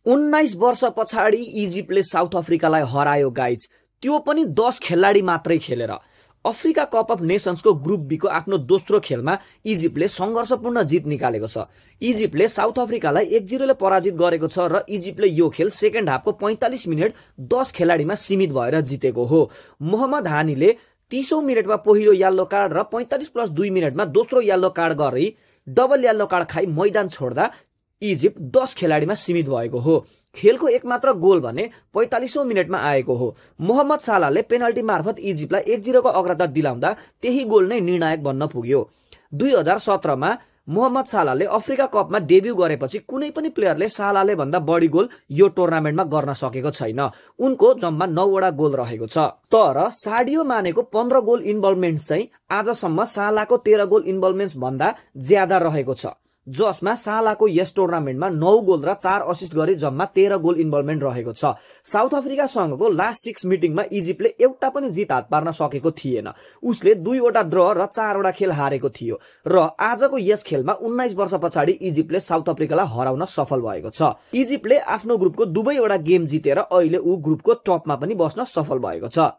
19 वर्ष पछाडि इजिप्टले साउथ अफ्रिकालाई हरायो गाइज, त्यो पनि 10 खेलाडी मात्रै खेलेर। अफ्रिका कप अफ नेशन्सको ग्रुप बी को आफ्नो दोस्रो खेलमा इजिप्टले संघर्षपूर्ण जित निकालेको छ। इजिप्टले साउथ अफ्रिकालाई 1-0 ले पराजित गरेको छ र इजिप्टले यो खेल सेकेन्ड हाफको 45 मिनेट 10 खेलाडीमा सीमित भएर जितेको हो। मोहम्मद हानीले 30औं मिनेटमा पहिलो येलो कार्ड र 45+2 मिनेटमा दोस्रो येलो कार्ड गरी डबल येलो कार्ड खाई मैदान छोड्दा इजिप्ट 10 खेलाडीमा सीमित भएको हो। खेलको एकमात्र गोल भने 45औं मिनेटमा आएको हो। मोहम्मद सालाले पेनल्टी मार्फत इजिप्टलाई 1-0 को अग्रता दिलाउँदा त्यही गोल नै निर्णायक बन्न पुग्यो। 2017 मा मोहम्मद सालाले अफ्रिका कपमा डेब्यू गरेपछि कुनै पनि प्लेयरले सालाले भन्दा बढी गोल यो टुर्नामेन्टमा गर्न सकेको छैन। उनको जम्मा 9 वटा गोल रहेको छ। तर साडियो मानेको 15 गोल इन्भल्भमेन्ट चाहिँ आजसम्म सालाको 13 गोल इन्भल्भमेन्ट्स भन्दा ज्यादा रहेको छ, जसमा सालाको यस टुर्नामेन्टमा 9 गोल र 4 असिस्ट गरी जम्मा 13 गोल इन्भल्भमेन्ट रहेको छ। साउथ अफ्रिकासँगको लास्ट 6 मिटिङमा इजिप्टले एउटा पनि जित हात पार्न सकेको थिएन। उसले 2 वटा ड्र र 4 वटा खेल हारेको थियो र आजको यस खेलमा 19 वर्ष पछाडि इजिप्टले साउथ अफ्रिकालाई हराउन सफल भएको छ। इजिप्टले आफ्नो ग्रुपको दुवैवटा गेम जितेर अहिले ऊ ग्रुपको टपमा पनि बस्न सफल भएको छ।